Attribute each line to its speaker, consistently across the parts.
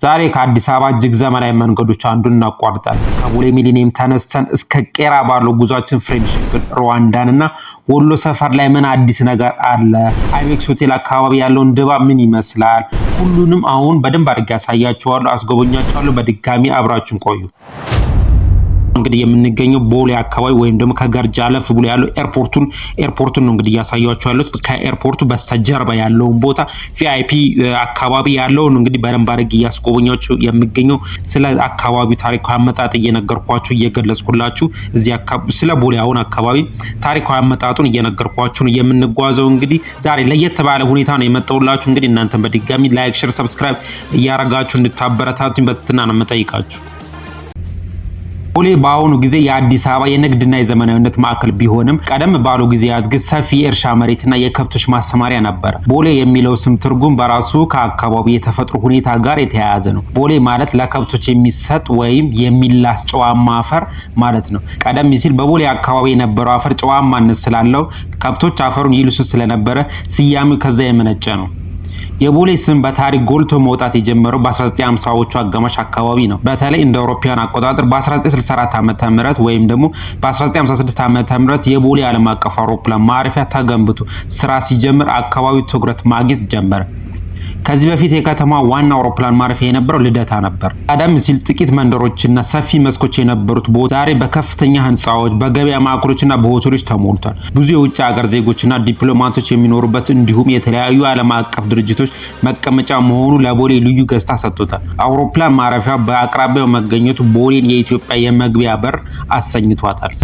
Speaker 1: ዛሬ ከአዲስ አበባ እጅግ ዘመናዊ መንገዶች አንዱን እናቋርጣለን። ከቦሌ ሚሊኒየም ተነስተን እስከ ቄራ ባለው ጉዟችን ፍሬንድሺፕን፣ ሩዋንዳንና ወሎ ሰፈር ላይ ምን አዲስ ነገር አለ? አይቤክስ ሆቴል አካባቢ ያለውን ድባብ ምን ይመስላል? ሁሉንም አሁን በደንብ አድርጌ ያሳያችኋለሁ፣ አስጎበኛችኋለሁ። በድጋሚ አብራችሁን ቆዩ። እንግዲህ የምንገኘው ቦሌ አካባቢ ወይም ደግሞ ከገርጃ አለፍ ብሎ ያለው ኤርፖርቱን ነው እንግዲህ ያሳያችሁ ያሉት። ከኤርፖርቱ በስተጀርባ ያለውን ቦታ ቪአይፒ አካባቢ ያለውን እንግዲህ በደንብ አድርጌ እያስጎበኛችሁ የሚገኘው ስለ አካባቢ ታሪካዊ አመጣጥ እየነገርኳችሁ እየገለጽኩላችሁ እዚህ አካባቢ ስለ ቦሌ አሁን አካባቢ ታሪካዊ አመጣጡን እየነገርኳችሁ ነው የምንጓዘው። እንግዲህ ዛሬ ለየት ባለ ሁኔታ ነው የመጣሁላችሁ። እንግዲህ እናንተም በድጋሚ ላይክ፣ ሼር፣ ሰብስክራይብ እያረጋችሁ እንድታበረታቱኝ በትህትና ነው የምጠይቃችሁ። ቦሌ በአሁኑ ጊዜ የአዲስ አበባ የንግድና የዘመናዊነት ማዕከል ቢሆንም ቀደም ባሉ ጊዜያት ግን ሰፊ የእርሻ መሬትና የከብቶች ማሰማሪያ ነበር። ቦሌ የሚለው ስም ትርጉም በራሱ ከአካባቢው የተፈጥሮ ሁኔታ ጋር የተያያዘ ነው። ቦሌ ማለት ለከብቶች የሚሰጥ ወይም የሚላስ ጨዋማ አፈር ማለት ነው። ቀደም ሲል በቦሌ አካባቢ የነበረው አፈር ጨዋማነት ስላለው ከብቶች አፈሩን ይልሱ ስለነበረ ስያሜው ከዛ የመነጨ ነው። የቦሌ ስም በታሪክ ጎልቶ መውጣት የጀመረው በ1950ዎቹ አጋማሽ አካባቢ ነው። በተለይ እንደ አውሮፓውያን አቆጣጠር በ1964 ዓመተ ምህረት ወይም ደግሞ በ1956 ዓመተ ምህረት የቦሌ ዓለም አቀፍ አውሮፕላን ማረፊያ ተገንብቶ ስራ ሲጀምር አካባቢው ትኩረት ማግኘት ጀመረ። ከዚህ በፊት የከተማ ዋና አውሮፕላን ማረፊያ የነበረው ልደታ ነበር። ቀደም ሲል ጥቂት መንደሮችና ሰፊ መስኮች የነበሩት ቦታ ዛሬ በከፍተኛ ህንጻዎች፣ በገበያ ማዕከሎችና በሆቴሎች ተሞልቷል። ብዙ የውጭ ሀገር ዜጎችና ዲፕሎማቶች የሚኖሩበት እንዲሁም የተለያዩ ዓለም አቀፍ ድርጅቶች መቀመጫ መሆኑ ለቦሌ ልዩ ገጽታ ሰጥቶታል። አውሮፕላን ማረፊያ በአቅራቢያው መገኘቱ ቦሌን የኢትዮጵያ የመግቢያ በር አሰኝቷታል።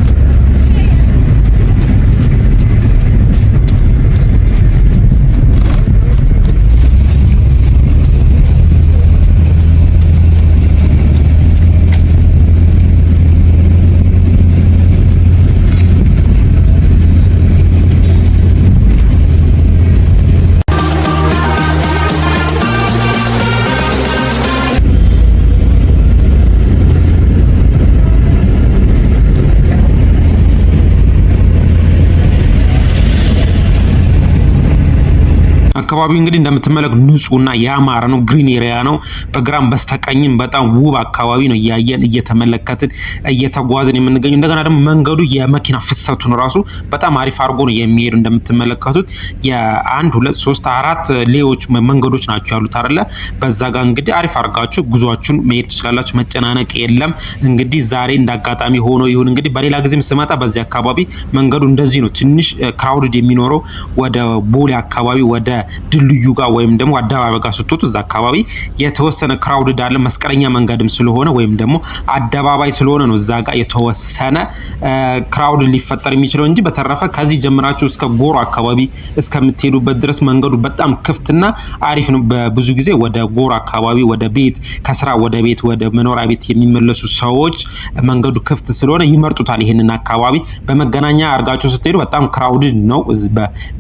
Speaker 1: አካባቢው እንግዲህ እንደምትመለከቱ ንጹህና ያማረ ነው። ግሪን ኤሪያ ነው። በግራም በስተቀኝም በጣም ውብ አካባቢ ነው። እያየን እየተመለከትን እየተጓዝን የምንገኘው። እንደገና ደግሞ መንገዱ የመኪና ፍሰቱን ራሱ በጣም አሪፍ አድርጎ ነው የሚሄዱ። እንደምትመለከቱት የአንድ 2 3 4 ሌዎች መንገዶች ናቸው ያሉት አይደለ? በዛ ጋር እንግዲህ አሪፍ አድርጋችሁ ጉዟችሁን መሄድ ትችላላችሁ። መጨናነቅ የለም። እንግዲህ ዛሬ እንዳጋጣሚ ሆኖ ይሁን እንግዲህ በሌላ ጊዜም ስመጣ በዚህ አካባቢ መንገዱ እንደዚህ ነው። ትንሽ ክራውድድ የሚኖረው ወደ ቦሌ አካባቢ ወደ ድልድዩ ጋር ወይም ደግሞ አደባባይ ጋር ስትወጡ እዛ አካባቢ የተወሰነ ክራውድድ አለ። መስቀለኛ መንገድም ስለሆነ ወይም ደግሞ አደባባይ ስለሆነ ነው እዛ ጋር የተወሰነ ክራውድ ሊፈጠር የሚችለው እንጂ በተረፈ ከዚህ ጀምራችሁ እስከ ጎሮ አካባቢ እስከምትሄዱበት ድረስ መንገዱ በጣም ክፍትና አሪፍ ነው። በብዙ ጊዜ ወደ ጎሮ አካባቢ ወደ ቤት ከስራ ወደ ቤት ወደ መኖሪያ ቤት የሚመለሱ ሰዎች መንገዱ ክፍት ስለሆነ ይመርጡታል ይሄንን አካባቢ። በመገናኛ አርጋችሁ ስትሄዱ በጣም ክራውድድ ነው።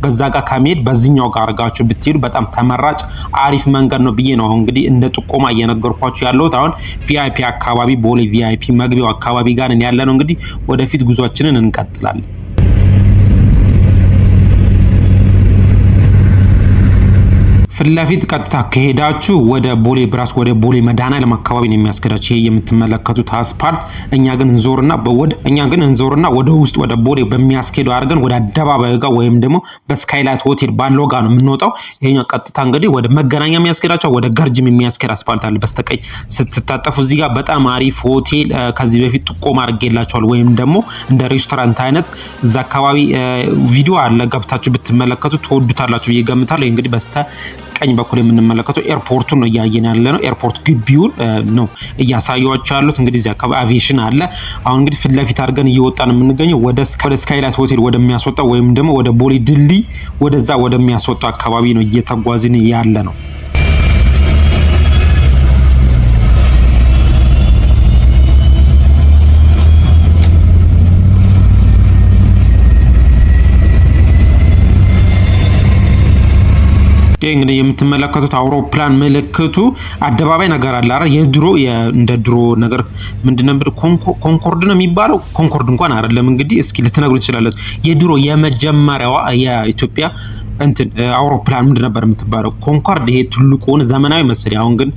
Speaker 1: በዛ ጋር ከመሄድ በዚህኛው ጋር አርጋችሁ ብትሄዱ በጣም ተመራጭ አሪፍ መንገድ ነው ብዬ ነው አሁን እንግዲህ እንደ ጥቆማ እየነገርኳችሁ ያለሁት። አሁን ቪአይፒ አካባቢ ቦሌ ቪአይፒ መግቢያው አካባቢ ጋር ያለ ነው። እንግዲህ ወደፊት ጉዟችንን እንቀጥላለን። ፍላፊት ቀጥታ ከሄዳችሁ ወደ ቦሌ ብራስ ወደ ቦሌ መድኃኔዓለም አካባቢ ነው የሚያስከዳችሁ። ይሄ የምትመለከቱት አስፓልት እኛ ግን እንዞርና ወደ ውስጥ ወደ ቦሌ በሚያስከደው አድርገን ወደ አደባባይ ጋር ወይም ደግሞ በስካይላይት ሆቴል ባለው ጋር ነው የምንወጣው። ይሄኛው ቀጥታ እንግዲህ ወደ መገናኛ የሚያስከዳችሁ ወደ ገርጅም የሚያስከድ አስፓልት አለ በስተቀኝ ስትታጠፉ። እዚህ ጋር በጣም አሪፍ ሆቴል ከዚህ በፊት ጥቆማ አድርጌላችኋል። ወይም ደግሞ እንደ ሬስቶራንት አይነት እዛ አካባቢ ቪዲዮ አለ፣ ገብታችሁ ብትመለከቱ ትወዱታላችሁ ብዬ ገምታለሁ። እንግዲህ ቀኝ በኩል የምንመለከተው ኤርፖርቱን ነው እያየን ያለ ነው። ኤርፖርት ግቢውን ነው እያሳያችሁ ያሉት። እንግዲህ እዚህ አካባቢ አቪዬሽን አለ። አሁን እንግዲህ ፊት ለፊት አድርገን እየወጣን የምንገኘው ወደ ስካይላይት ሆቴል ወደሚያስወጣው ወይም ደግሞ ወደ ቦሌ ድልድይ ወደዛ ወደሚያስወጣው አካባቢ ነው እየተጓዝን ያለ ነው። እንግዲህ የምትመለከቱት አውሮፕላን ምልክቱ አደባባይ ነገር አለ አይደል? የድሮ እንደ ድሮ ነገር ምንድነው ኮንኮርድ ነው የሚባለው። ኮንኮርድ እንኳን አይደለም። እንግዲህ እስኪ ልትነግሩ ትችላላችሁ። የድሮ የመጀመሪያዋ የኢትዮጵያ እንትን አውሮፕላን ምንድን ነበር የምትባለው ኮንኮርድ፣ ይሄ ትልቁን ዘመናዊ መሰለኝ። አሁን ግን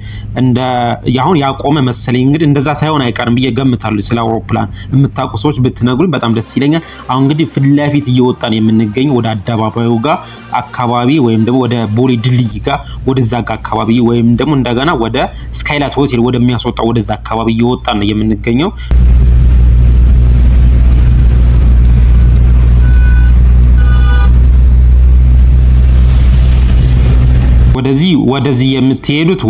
Speaker 1: አሁን ያቆመ መሰለኝ። እንግዲህ እንደዛ ሳይሆን አይቀርም ብዬ ገምታለሁ። ስለ አውሮፕላን የምታውቁ ሰዎች ብትነግሩኝ በጣም ደስ ይለኛል። አሁን እንግዲህ ፊት ለፊት እየወጣን የምንገኘው ወደ አደባባዩ ጋር አካባቢ ወይም ደግሞ ወደ ቦሌ ድልድይ ጋር ወደዛ ጋር አካባቢ ወይም ደግሞ እንደገና ወደ ስካይላይት ሆቴል ወደሚያስወጣው ወደዛ አካባቢ እየወጣን ነው የምንገኘው። ወደዚህ የምትሄዱት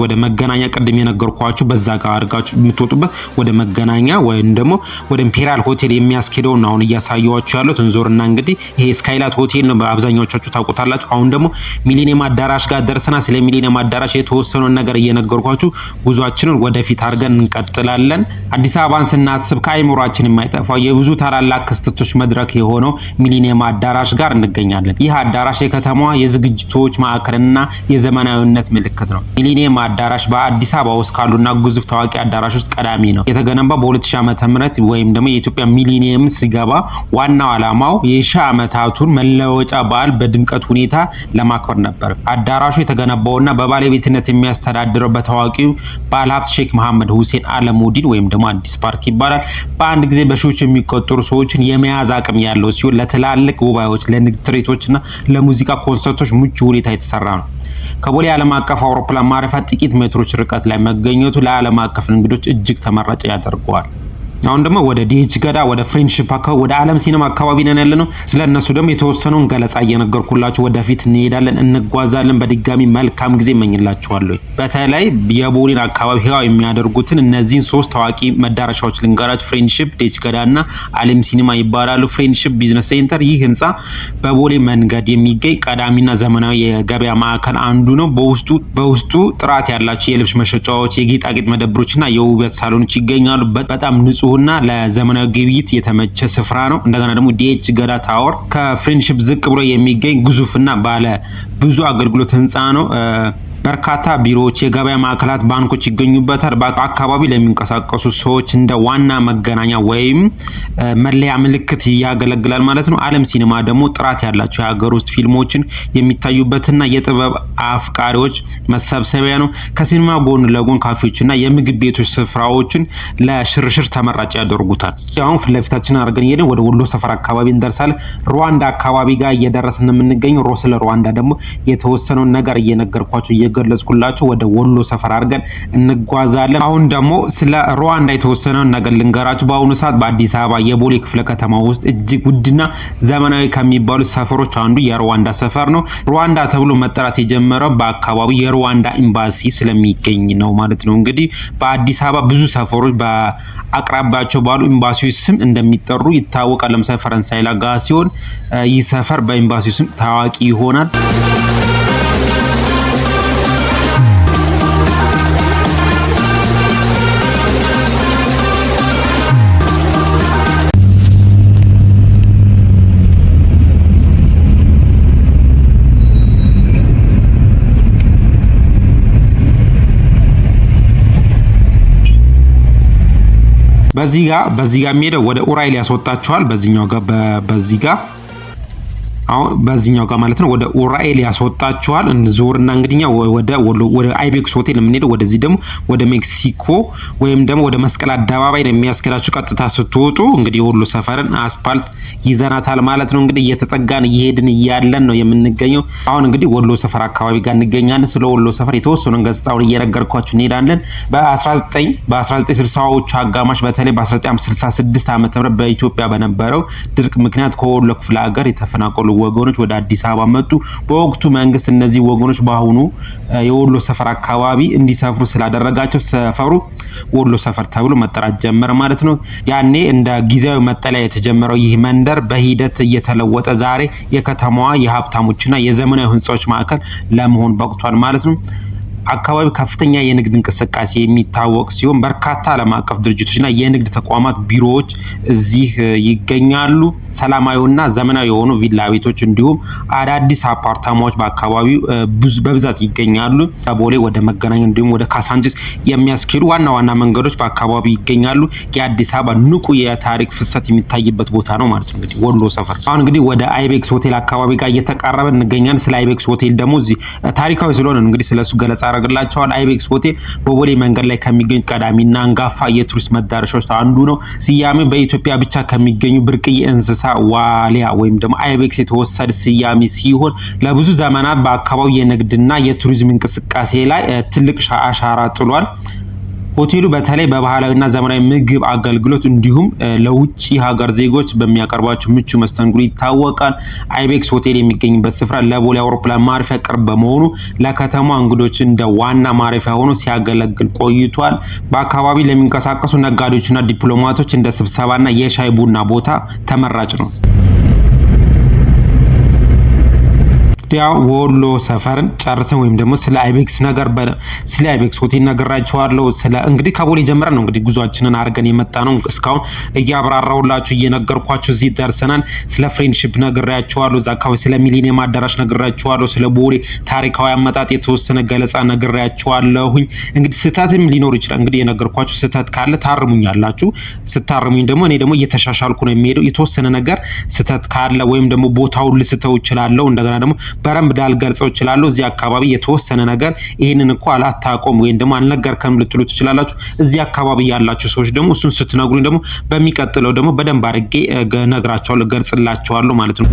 Speaker 1: ወደ መገናኛ ቅድም የነገርኳችሁ በዛ ጋር አድርጋችሁ የምትወጡበት ወደ መገናኛ ወይም ደግሞ ወደ ኢምፔሪያል ሆቴል የሚያስኬደው ነው አሁን እያሳየኋችሁ ያለው። እንዞርና እንግዲህ ይሄ ስካይላይት ሆቴል ነው፣ በአብዛኛዎቻችሁ ታውቁታላችሁ። አሁን ደግሞ ሚሊኒየም አዳራሽ ጋር ደርሰና ስለ ሚሊኒየም አዳራሽ የተወሰነውን ነገር እየነገርኳችሁ ጉዟችንን ወደፊት አድርገን እንቀጥላለን። አዲስ አበባን ስናስብ ከአይምሯችን የማይጠፋው የብዙ ታላላቅ ክስተቶች መድረክ የሆነው ሚሊኒየም አዳራሽ ጋር እንገኛለን። ይህ አዳራሽ የከተማዋ የዝግጅቶች ማዕከልና የዘመናዊነት ምልክት ነው። ሚሊኒየም አዳራሽ በአዲስ አበባ ውስጥ ካሉና ግዙፍ ታዋቂ አዳራሽ ውስጥ ቀዳሚ ነው። የተገነባው በ2000 ዓመተ ምህረት ወይም ደግሞ የኢትዮጵያ ሚሊኒየም ሲገባ ዋናው ዓላማው የሺህ ዓመታቱን መለወጫ በዓል በድምቀት ሁኔታ ለማክበር ነበር። አዳራሹ የተገነባውና በባለቤትነት የሚያስተዳድረው በታዋቂው ባለሀብት ሼክ መሐመድ ሁሴን አለሙዲን ወይም ደግሞ አዲስ ፓርክ ይባላል። በአንድ ጊዜ በሺዎች የሚቆጠሩ ሰዎችን የመያዝ አቅም ያለው ሲሆን ለትላልቅ ጉባኤዎች፣ ለንግድ ትርኢቶችና ለሙዚቃ ኮንሰርቶች ምቹ ሁኔታ የተሰራ ነው። ከቦሌ ዓለም አቀፍ አውሮፕላን ማረፊያ ጥቂት ሜትሮች ርቀት ላይ መገኘቱ ለዓለም አቀፍ እንግዶች እጅግ ተመራጭ ያደርገዋል። አሁን ደግሞ ወደ ዲኤች ገዳ ወደ ፍሬንድሺፕ አካባቢ ወደ ዓለም ሲኒማ አካባቢ ነን ያለነው። ስለነሱ ደግሞ የተወሰነውን ገለጻ እየነገርኩላችሁ ወደፊት እንሄዳለን፣ እንጓዛለን። በድጋሚ መልካም ጊዜ እመኝላችኋለሁ። በተለይ የቦሌን አካባቢ ህያው የሚያደርጉትን እነዚህን ሶስት ታዋቂ መዳረሻዎች ልንገራችሁ። ፍሬንድሺፕ፣ ዲኤች ገዳ እና ዓለም ሲኒማ ይባላሉ። ፍሬንድሺፕ ቢዝነስ ሴንተር፣ ይህ ህንጻ በቦሌ መንገድ የሚገኝ ቀዳሚና ዘመናዊ የገበያ ማዕከል አንዱ ነው። በውስጡ ጥራት ያላቸው የልብስ መሸጫዎች፣ የጌጣጌጥ መደብሮችና የውበት ሳሎኖች ይገኛሉ። በጣም ንጹህ እና ለዘመናዊ ግብይት የተመቸ ስፍራ ነው። እንደገና ደግሞ ዲኤች ገዳ ታወር ከፍሬንድሺፕ ዝቅ ብሎ የሚገኝ ግዙፍና ባለ ብዙ አገልግሎት ህንጻ ነው። በርካታ ቢሮዎች፣ የገበያ ማዕከላት፣ ባንኮች ይገኙበታል። በአካባቢ ለሚንቀሳቀሱ ሰዎች እንደ ዋና መገናኛ ወይም መለያ ምልክት ያገለግላል ማለት ነው። ዓለም ሲኒማ ደግሞ ጥራት ያላቸው የሀገር ውስጥ ፊልሞችን የሚታዩበትና የጥበብ አፍቃሪዎች መሰብሰቢያ ነው። ከሲኒማ ጎን ለጎን ካፌዎችና የምግብ ቤቶች ስፍራዎችን ለሽርሽር ተመራጭ ያደርጉታል። አሁን ፊት ለፊታችን አድርገን ሄደን ወደ ወሎ ሰፈር አካባቢ እንደርሳለን። ሩዋንዳ አካባቢ ጋር እየደረስን የምንገኘው ስለ ሩዋንዳ ደግሞ የተወሰነውን ነገር እየነገርኳችሁ ገለጽኩላችሁ። ወደ ወሎ ሰፈር አድርገን እንጓዛለን። አሁን ደግሞ ስለ ሩዋንዳ የተወሰነውን ነገር ልንገራችሁ። በአሁኑ ሰዓት በአዲስ አበባ የቦሌ ክፍለ ከተማ ውስጥ እጅግ ውድና ዘመናዊ ከሚባሉ ሰፈሮች አንዱ የሩዋንዳ ሰፈር ነው። ሩዋንዳ ተብሎ መጠራት የጀመረው በአካባቢው የሩዋንዳ ኤምባሲ ስለሚገኝ ነው ማለት ነው። እንግዲህ በአዲስ አበባ ብዙ ሰፈሮች በአቅራቢያቸው ባሉ ኤምባሲዎች ስም እንደሚጠሩ ይታወቃል። ለምሳሌ ፈረንሳይ ላጋ ሲሆን ይህ ሰፈር በኤምባሲው ስም ታዋቂ ይሆናል። በዚህ ጋር የሚሄደው ወደ ኡራኤል ያስወጣቸዋል። በዚህ ጋር አሁን በዚህኛው ጋር ማለት ነው ወደ ኡራኤል ያስወጣቸዋል። እንዞርና እንግዲኛ ወደ አይቤክስ ሆቴል የምንሄደው። ወደዚህ ደግሞ ወደ ሜክሲኮ ወይም ደግሞ ወደ መስቀል አደባባይ ነው የሚያስከዳችሁ። ቀጥታ ስትወጡ እንግዲህ የወሎ ሰፈርን አስፓልት ይዘናታል ማለት ነው። እንግዲህ እየተጠጋን እየሄድን እያለን ነው የምንገኘው። አሁን እንግዲህ ወሎ ሰፈር አካባቢ ጋር እንገኛለን። ስለ ወሎ ሰፈር የተወሰኑ ገጽታውን እየነገርኳችሁ እንሄዳለን። በ1960ዎቹ አጋማሽ በተለይ በ1966 ዓ.ም በኢትዮጵያ በነበረው ድርቅ ምክንያት ከወሎ ክፍለ ሀገር የተፈናቀሉ ወገኖች ወደ አዲስ አበባ መጡ። በወቅቱ መንግስት እነዚህ ወገኖች በአሁኑ የወሎ ሰፈር አካባቢ እንዲሰፍሩ ስላደረጋቸው ሰፈሩ ወሎ ሰፈር ተብሎ መጠራት ጀመረ ማለት ነው። ያኔ እንደ ጊዜያዊ መጠለያ የተጀመረው ይህ መንደር በሂደት እየተለወጠ ዛሬ የከተማዋ የሀብታሞችና የዘመናዊ ህንጻዎች ማዕከል ለመሆን በቅቷል ማለት ነው። አካባቢው ከፍተኛ የንግድ እንቅስቃሴ የሚታወቅ ሲሆን በርካታ ዓለም አቀፍ ድርጅቶችና የንግድ ተቋማት ቢሮዎች እዚህ ይገኛሉ። ሰላማዊና ዘመናዊ የሆኑ ቪላ ቤቶች እንዲሁም አዳዲስ አፓርታማዎች በአካባቢው በብዛት ይገኛሉ። ከቦሌ ወደ መገናኛ እንዲሁም ወደ ካሳንቺስ የሚያስኬዱ ዋና ዋና መንገዶች በአካባቢው ይገኛሉ። የአዲስ አበባ ንቁ የታሪክ ፍሰት የሚታይበት ቦታ ነው ማለት ነው እንግዲህ ወሎ ሰፈር። አሁን እንግዲህ ወደ አይቤክስ ሆቴል አካባቢ ጋር እየተቃረበ እንገኛለን። ስለ አይቤክስ ሆቴል ደግሞ እዚህ ታሪካዊ ስለሆነ እንግዲህ ስለሱ ገለጻ አደርግላችኋል። አይቤክስ ሆቴል በቦሌ መንገድ ላይ ከሚገኙ ቀዳሚና አንጋፋ የቱሪስት መዳረሻዎች አንዱ ነው። ስያሜው በኢትዮጵያ ብቻ ከሚገኙ ብርቅዬ እንስሳ ዋሊያ ወይም ደግሞ አይቤክስ የተወሰደ ስያሜ ሲሆን ለብዙ ዘመናት በአካባቢው የንግድና የቱሪዝም እንቅስቃሴ ላይ ትልቅ አሻራ ጥሏል። ሆቴሉ በተለይ በባህላዊና ዘመናዊ ምግብ አገልግሎት እንዲሁም ለውጭ ሀገር ዜጎች በሚያቀርባቸው ምቹ መስተንግዶ ይታወቃል። አይቤክስ ሆቴል የሚገኝበት ስፍራ ለቦሌ አውሮፕላን ማረፊያ ቅርብ በመሆኑ ለከተማ እንግዶች እንደ ዋና ማረፊያ ሆኖ ሲያገለግል ቆይቷል። በአካባቢ ለሚንቀሳቀሱ ነጋዴዎችና ዲፕሎማቶች እንደ ስብሰባና የሻይ ቡና ቦታ ተመራጭ ነው። ወሎ ሰፈርን ጨርሰን ወይም ደግሞ ስለ አይቤክስ ሆቴል ነግራችኋለሁ። እንግዲህ ከቦሌ ጀምረን ነው እንግዲህ ጉዟችንን አድርገን የመጣ ነው። እስካሁን እያብራራሁላችሁ እየነገርኳችሁ እዚህ ደርሰናል። ስለ ፍሬንድሺፕ ነግራችኋለሁ። እዛ አካባቢ ስለ ሚሊኒየም አዳራሽ ነግራችኋለሁ። ስለ ቦሌ ታሪካዊ አመጣጥ የተወሰነ ገለጻ ነግራችኋለሁኝ። እንግዲህ ስህተትም ሊኖር ይችላል። እንግዲህ የነገርኳችሁ ስህተት ካለ ታርሙኛላችሁ። ስታርሙኝ ደግሞ እኔ ደግሞ እየተሻሻልኩ ነው የሚሄደው። የተወሰነ ነገር ስህተት ካለ ወይም ደግሞ ቦታውን ልስተው እችላለሁ። እንደገና ደግሞ በረም ዳልገልጸው ይችላል። እዚህ አካባቢ የተወሰነ ነገር ይሄንን እኮ አላታቆም ወይም ደግሞ አልነገርከንም ልትሉ ትችላላችሁ። እዚህ አካባቢ ያላችሁ ሰዎች ደግሞ እሱን ስትነግሩኝ ደግሞ በሚቀጥለው ደግሞ በደንብ አድርጌ ነግራችኋለሁ፣ ገልጽላችኋለሁ ማለት ነው።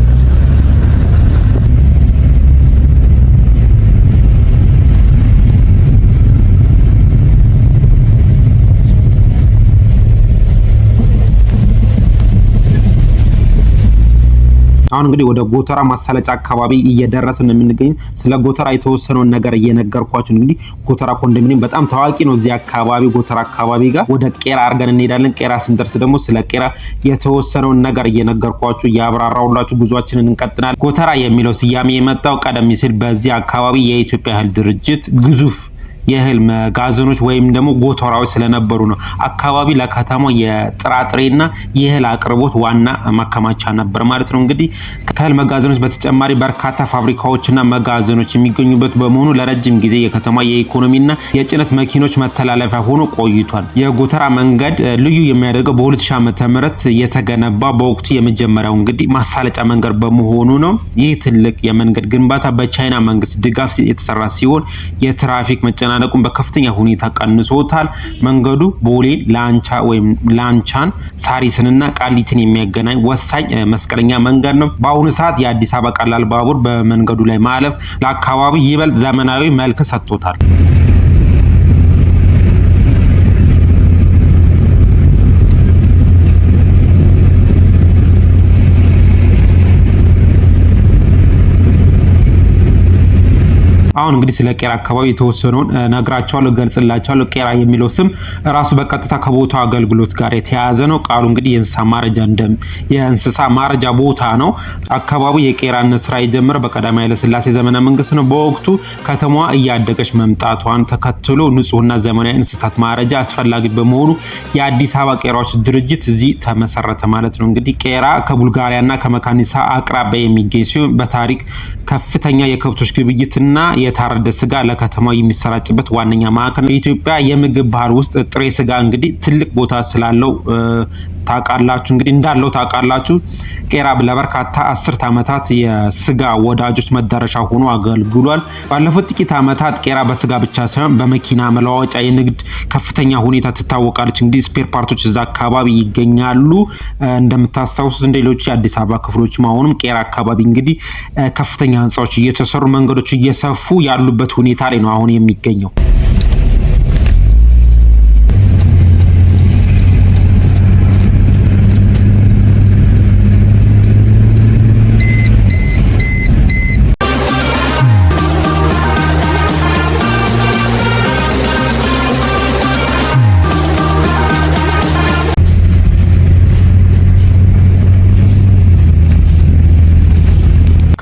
Speaker 1: አሁን እንግዲህ ወደ ጎተራ ማሳለጫ አካባቢ እየደረስን ነው የምንገኘው። ስለ ጎተራ የተወሰነውን ነገር እየነገርኳችሁ እንግዲህ ጎተራ ኮንዶሚኒየም በጣም ታዋቂ ነው እዚህ አካባቢ ጎተራ አካባቢ ጋር ወደ ቄራ አድርገን እንሄዳለን። ቄራ ስንደርስ ደግሞ ስለ ቄራ የተወሰነውን ነገር እየነገርኳችሁ እያብራራሁላችሁ ጉዟችንን እንቀጥላለን። ጎተራ የሚለው ስያሜ የመጣው ቀደም ሲል በዚህ አካባቢ የኢትዮጵያ እህል ድርጅት ግዙፍ የእህል መጋዘኖች ወይም ደግሞ ጎተራዎች ስለነበሩ ነው። አካባቢ ለከተማው የጥራጥሬና የእህል አቅርቦት ዋና ማከማቻ ነበር ማለት ነው። እንግዲህ ከእህል መጋዘኖች በተጨማሪ በርካታ ፋብሪካዎችና መጋዘኖች የሚገኙበት በመሆኑ ለረጅም ጊዜ የከተማ የኢኮኖሚና የጭነት መኪኖች መተላለፊያ ሆኖ ቆይቷል። የጎተራ መንገድ ልዩ የሚያደርገው በ2000 ዓ.ም የተገነባ በወቅቱ የመጀመሪያው እንግዲህ ማሳለጫ መንገድ በመሆኑ ነው። ይህ ትልቅ የመንገድ ግንባታ በቻይና መንግስት ድጋፍ የተሰራ ሲሆን የትራፊክ መጨናነቁን በከፍተኛ ሁኔታ ቀንሶታል። መንገዱ ቦሌ ላንቻን ሳሪስንና ቃሊቲን የሚያገናኝ ወሳኝ መስቀለኛ መንገድ ነው። በአሁኑ ሰዓት የአዲስ አበባ ቀላል ባቡር በመንገዱ ላይ ማለፍ ለአካባቢው ይበልጥ ዘመናዊ መልክ ሰጥቶታል። አሁን እንግዲህ ስለ ቄራ አካባቢ የተወሰነውን ነግራቸዋለሁ፣ ገልጽላቸዋለሁ። ቄራ የሚለው ስም ራሱ በቀጥታ ከቦታው አገልግሎት ጋር የተያያዘ ነው። ቃሉ እንግዲህ የእንስሳ ማረጃ ቦታ ነው። አካባቢው የቄራን ስራ የጀመረው በቀዳማዊ ኃይለ ሥላሴ ዘመነ መንግስት ነው። በወቅቱ ከተማዋ እያደገች መምጣቷን ተከትሎ ንጹህና ዘመናዊ እንስሳት ማረጃ አስፈላጊ በመሆኑ የአዲስ አበባ ቄራዎች ድርጅት እዚህ ተመሰረተ ማለት ነው። እንግዲህ ቄራ ከቡልጋሪያና ከመካኒሳ አቅራቢያ የሚገኝ ሲሆን በታሪክ ከፍተኛ የከብቶች ግብይትና የታረደ ስጋ ለከተማው የሚሰራጭበት ዋነኛ ማዕከል ነው። በኢትዮጵያ የምግብ ባህል ውስጥ ጥሬ ስጋ እንግዲህ ትልቅ ቦታ ስላለው ታውቃላችሁ እንግዲህ እንዳለው ታውቃላችሁ። ቄራ ለበርካታ አስርት ዓመታት የስጋ ወዳጆች መዳረሻ ሆኖ አገልግሏል። ባለፉት ጥቂት ዓመታት ቄራ በስጋ ብቻ ሳይሆን በመኪና መለዋወጫ የንግድ ከፍተኛ ሁኔታ ትታወቃለች። እንግዲህ ስፔር ፓርቶች እዛ አካባቢ ይገኛሉ። እንደምታስታውሱት እንደሌሎች የአዲስ አበባ ክፍሎች አሁንም ቄራ አካባቢ እንግዲህ ከፍተኛ ህንጻዎች እየተሰሩ መንገዶች እየሰፉ ያሉበት ሁኔታ ላይ ነው አሁን የሚገኘው።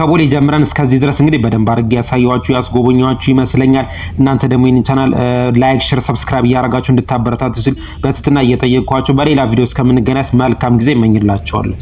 Speaker 1: ከቦሌ ጀምረን እስከዚህ ድረስ እንግዲህ በደንብ አድርጌ ያሳየኋችሁ ያስጎበኘኋችሁ ይመስለኛል። እናንተ ደግሞ ይህንን ቻናል ላይክ፣ ሼር፣ ሰብስክራይብ እያደረጋችሁ እንድታበረታቱ ሲል በትህትና እየጠየቅኳችሁ በሌላ ቪዲዮ እስከምንገናኝ መልካም ጊዜ እመኝላችኋለሁ።